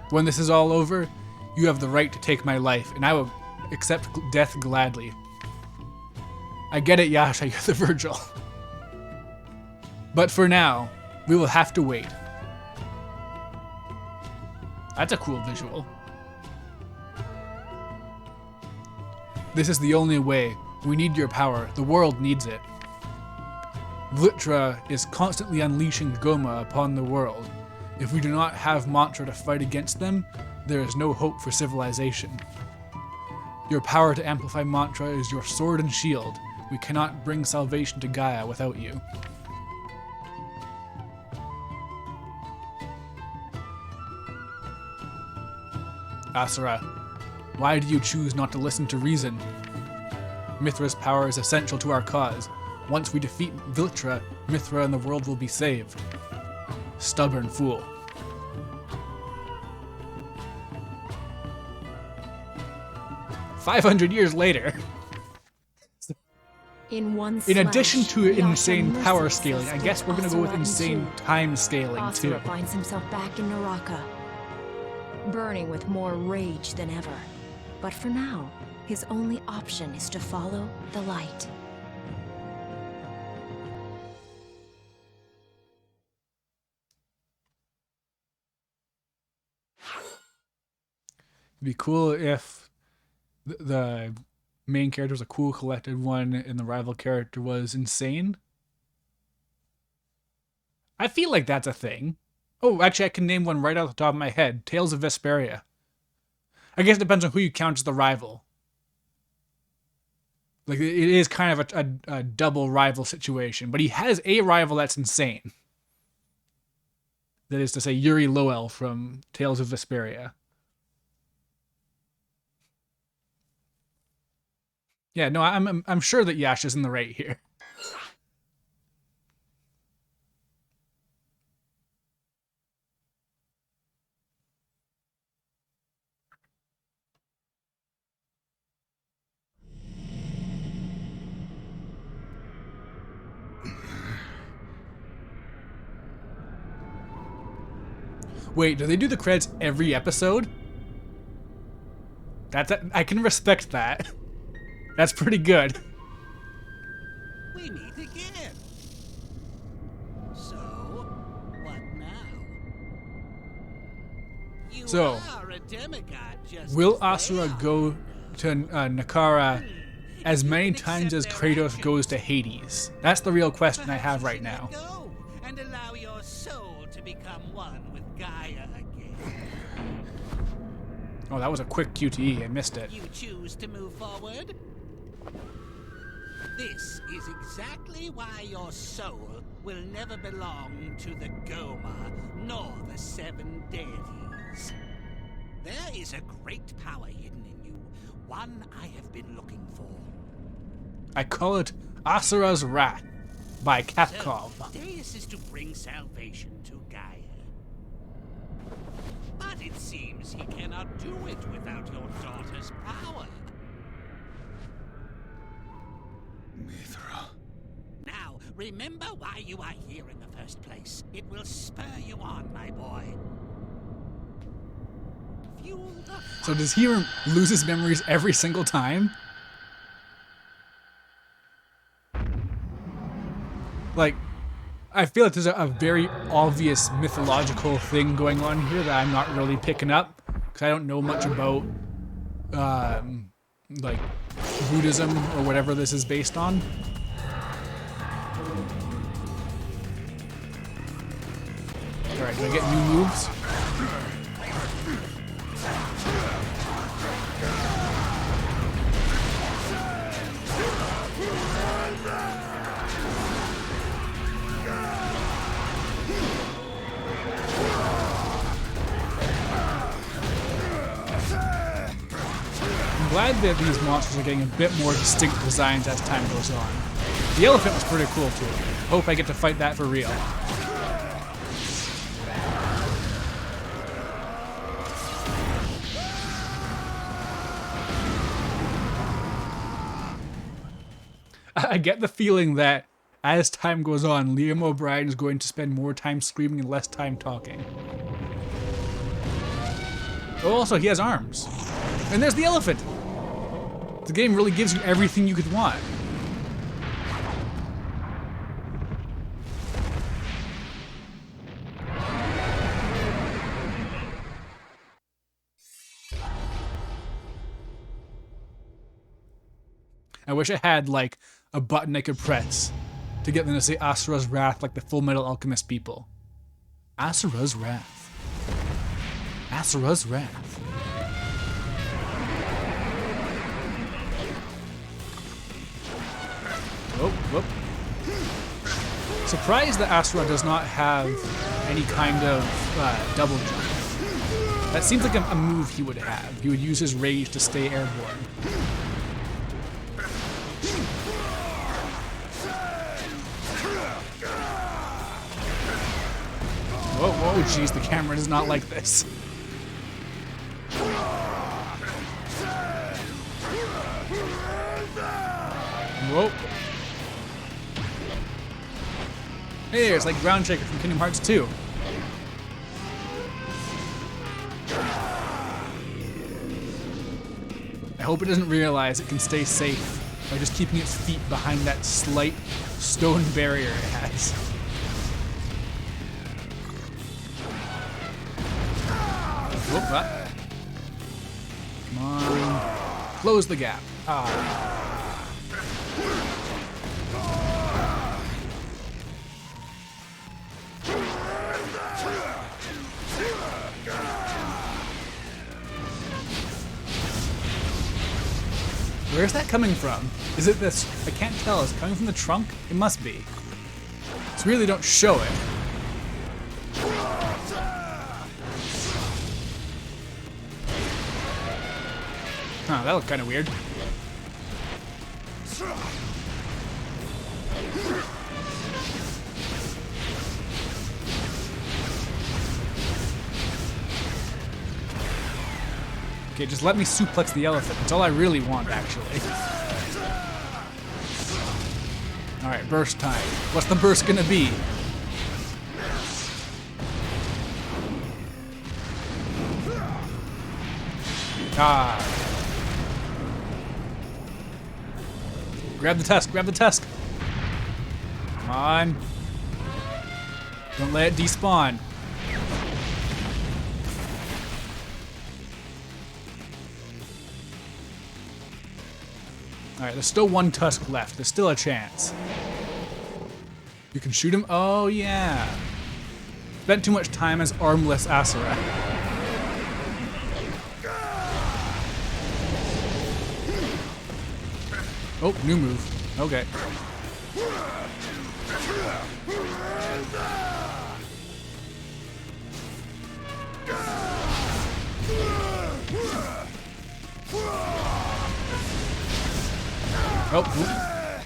A: When this is all over, you have the right to take my life, and I will accept death gladly. I get it, Yasha, you're the Virgil. But for now, we will have to wait. That's a cool visual. This is the only way. We need your power. The world needs it. Vlitra is constantly unleashing Goma upon the world. If we do not have Mantra to fight against them, there is no hope for civilization. Your power to amplify Mantra is your sword and shield. We cannot bring salvation to Gaia without you. Asura, why do you choose not to listen to reason? Mithra's power is essential to our cause. Once we defeat Vlitra, Mithra and the world will be saved. Stubborn fool. $500 later. In addition to insane power scaling, I guess we're gonna go with insane time scaling too.
B: Asura finds himself back in Naraka, burning with more rage than ever. But for now, his only option is to follow the light.
A: It'd be cool if the main character was a cool, collected one, and the rival character was insane. I feel like that's a thing. Oh, actually, I can name one right off the top of my head. Tales of Vesperia. I guess it depends on who you count as the rival. Like, it is kind of a double rival situation, but he has a rival that's insane. That is to say, Yuri Loel from Tales of Vesperia. Yeah, no, I'm sure that Yash is in the right here. Wait, do they do the credits every episode? I can respect that. That's pretty good.
C: We meet again. So, what now? You are a demigod, just
A: will Asura go to Nakara as many times as Kratos goes to Hades? That's the real question I have right now.
C: Go and allow your soul to become one with Gaia again.
A: Oh, that was a quick QTE. I missed it.
C: You choose to move forward? This is exactly why your soul will never belong to the Goma, nor the 7 deities. There is a great power hidden in you, one I have been looking for.
A: I call it Asura's Wrath by Capcom.
C: So, Deus is to bring salvation to Gaia. But it seems he cannot do it without your daughter's power.
E: Mithra.
C: Now, remember why you are here in the first place. It will spur you on, my boy.
A: So does he lose his memories every single time? Like, I feel like there's a very obvious mythological thing going on here that I'm not really picking up because I don't know much about, like, Buddhism or whatever this is based on. Alright, do I get new moves? I'm glad that these monsters are getting a bit more distinct designs as time goes on. The elephant was pretty cool too. Hope I get to fight that for real. I get the feeling that as time goes on, Liam O'Brien is going to spend more time screaming and less time talking. Oh, also, he has arms. And there's the elephant! The game really gives you everything you could want. I wish I had, like, a button I could press to get them to say Asura's Wrath like the Full Metal Alchemist people. Asura's Wrath. Asura's Wrath. Oh, whoop. Surprised that Asura does not have any kind of double jump. That seems like a move he would have. He would use his rage to stay airborne. Whoa, whoa, jeez, the camera does not like this. Whoa. Hey, it's like Ground Shaker from Kingdom Hearts 2. I hope it doesn't realize it can stay safe by just keeping its feet behind that slight stone barrier it has. Whoop, what? Come on. Close the gap. Ah. Where's that coming from? Is it this? I can't tell. Is it coming from the trunk? It must be. It's really don't show it. Huh, that looked kind of weird. Okay, just let me suplex the elephant. That's all I really want, actually. Alright, burst time. What's the burst gonna be? Ah. Grab the tusk, grab the tusk. Come on. Don't let it despawn. Alright, there's still one tusk left. There's still a chance. You can shoot him? Oh, yeah. Spent too much time as armless Asura. Oh, new move. Okay. Oh,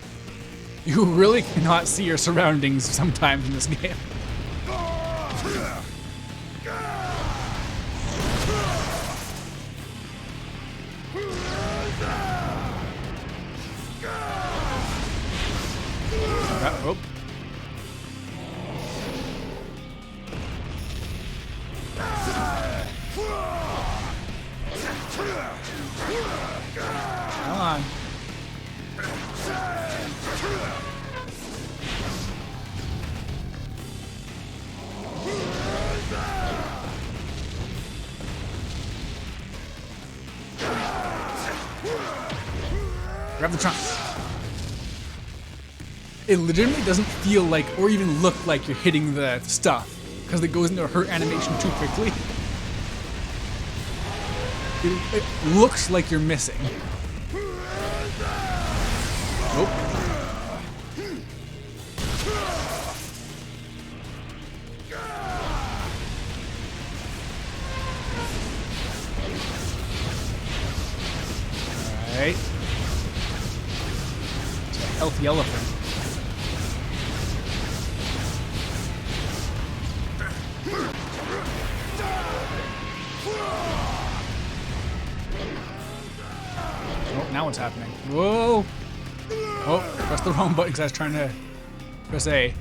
A: you really cannot see your surroundings sometimes in this game. Oh. Grab the trunk. It legitimately doesn't feel like, or even look like you're hitting the stuff, because it goes into her animation too quickly. It looks like you're missing. Nope. Alright. It's a healthy elephant. Oh, now what's happening? Whoa! Oh, pressed the wrong button because I was trying to press A.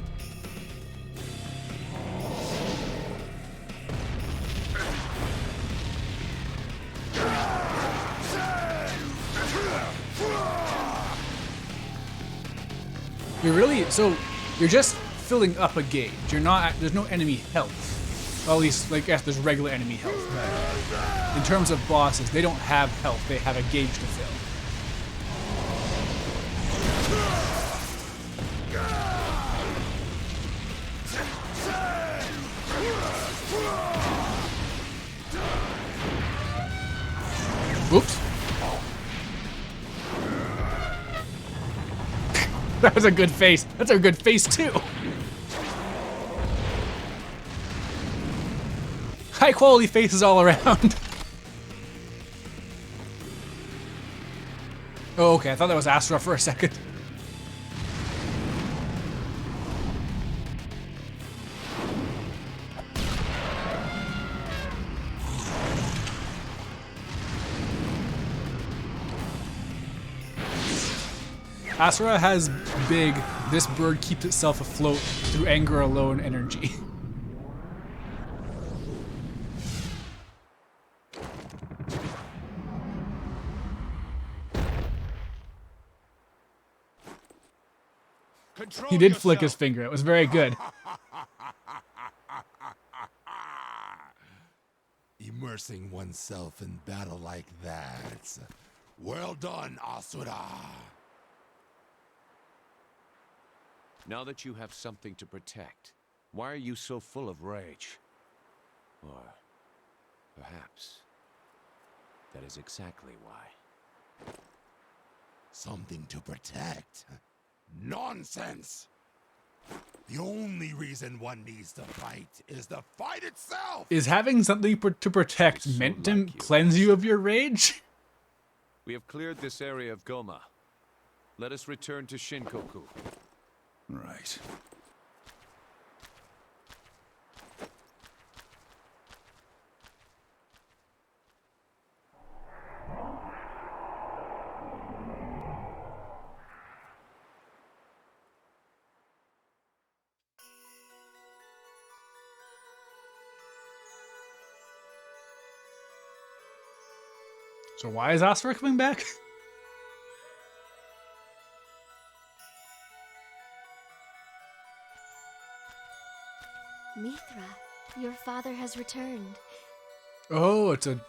A: You're just filling up a gauge. You're not, there's no enemy health. Well, at least, like, yes, there's regular enemy health, but in terms of bosses, they don't have health, they have a gauge to fill. Oops. That was a good face. That's a good face, too. High quality faces all around. Oh, okay. I thought that was Asura for a second. Asura has big, this bird keeps itself afloat through anger alone energy.
C: Control
A: He did flick his
C: yourself.
A: finger. It was very good.
E: Immersing oneself in battle like that. Well done, Asura.
D: Now that you have something to protect, why are you so full of rage? Or perhaps that is exactly why.
E: Something to protect? Nonsense! The only reason one needs to fight is the fight itself!
A: Is having something to protect
D: So
A: meant to
D: like you,
A: cleanse you of your rage?
D: We have cleared this area of Goma. Let us return to Shinkoku.
E: Right.
A: So why is Asura coming back?
B: Mithra, your father has returned.
A: Oh, it's a...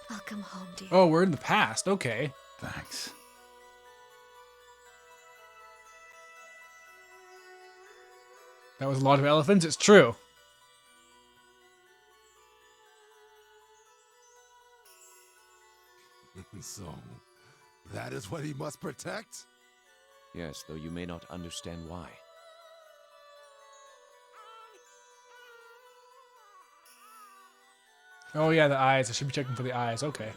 B: Welcome home, dear.
A: Oh, we're in the past. Okay.
E: Thanks.
A: That was a lot of elephants. It's true.
E: So, that is what he must protect?
D: Yes, though you may not understand why.
A: Oh yeah, the eyes. I should be checking for the eyes. Okay.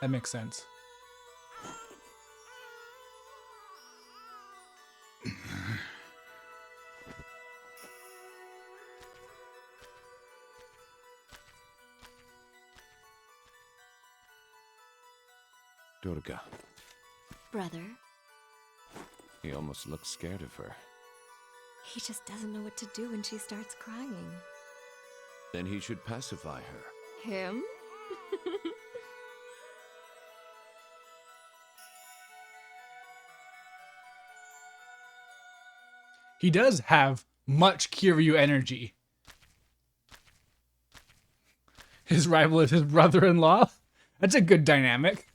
A: That makes sense.
D: Durga.
B: Brother,
D: He almost looks scared of her.
B: he just doesn't know what to do when she starts crying.
D: Then he should pacify her.
B: Him?
A: He does have much Kiryu energy. His rival is his brother-in-law. That's a good dynamic.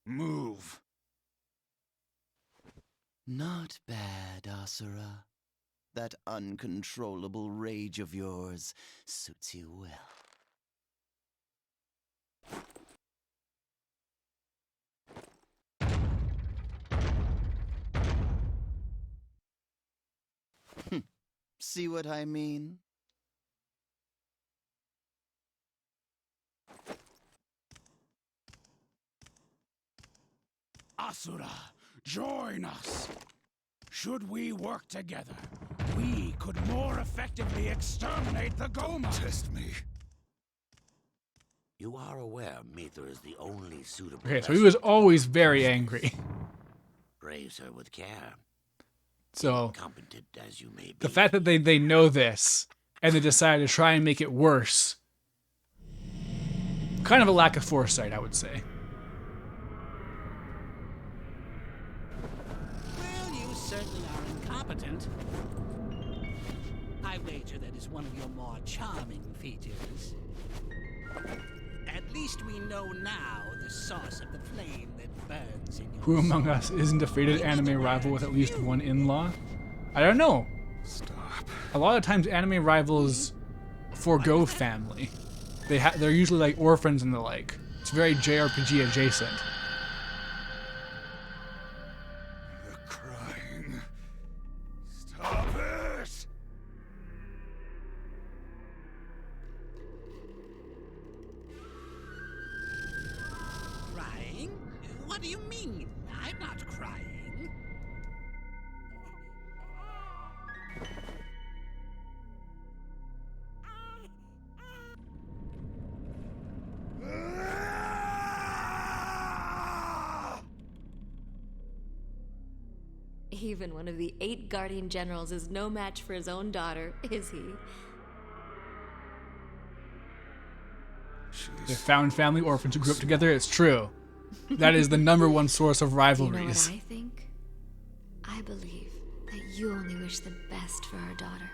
C: Move.
F: Not bad, Asura. That uncontrollable rage of yours suits you well. See what I mean?
C: Asura, join us. Should we work together, we could more effectively exterminate the Goma.
E: Test me.
G: You are aware Mither is the only suitable
A: Okay, so he was
G: vessel to
A: always
G: conduct
A: very
G: business.
A: angry.
G: Raise her with care.
A: So
G: Competent as you may be.
A: the fact that they know this and they decide to try and make it worse, kind of a lack of foresight, I would say.
H: Well, you certainly are incompetent. I wager that is one of your more charming features. At least we know now the source of the flame that burns in your
A: Who among
H: soul.
A: us isn't a fated anime rival with at least one in-law? I don't know.
E: Stop.
A: A lot of times anime rivals forego family. They're usually like orphans and the like. It's very JRPG adjacent.
E: You're crying. Stop it!
H: Crying? What do you mean? I'm not crying.
B: Even one of the 8 Guardian Generals is no match for his own daughter, is he?
A: They found family orphans who grew up together. It's true. That is the #1 source of
B: You know
A: rivalries.
B: what I think? I believe that you only wish the best for our daughter.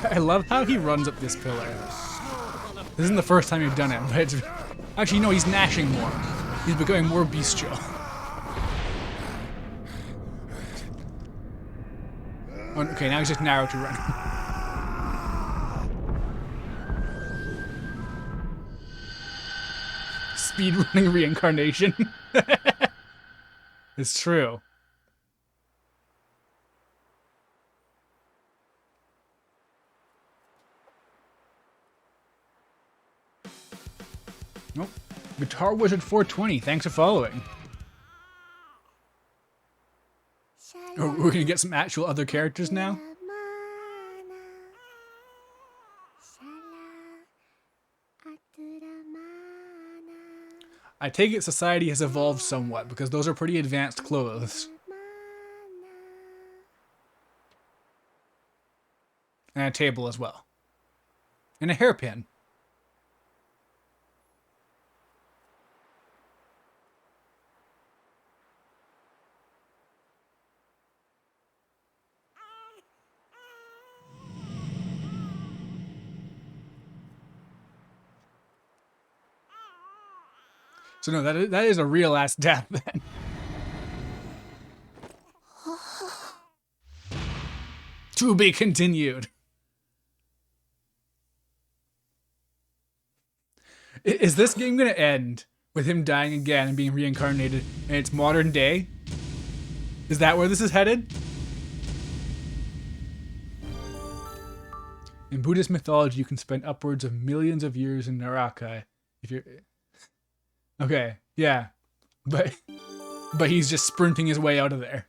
A: I love how he runs up this pillar. This isn't the first time he's done it, but it's... Actually, no, he's gnashing more. He's becoming more bestial. Oh, okay, now he's just narrow to run. Speed running reincarnation. It's true. Nope. Guitar Wizard 420, thanks for following. Oh, we're gonna get some actual other characters now? I take it society has evolved somewhat, because those are pretty advanced clothes. And a table as well. And a hairpin. So no, that is a real ass death then. To be continued. Is this game gonna end with him dying again and being reincarnated and it's modern day? Is that where this is headed? In Buddhist mythology, you can spend upwards of millions of years in Naraka if you're... Okay, yeah. But he's just sprinting his way out of there.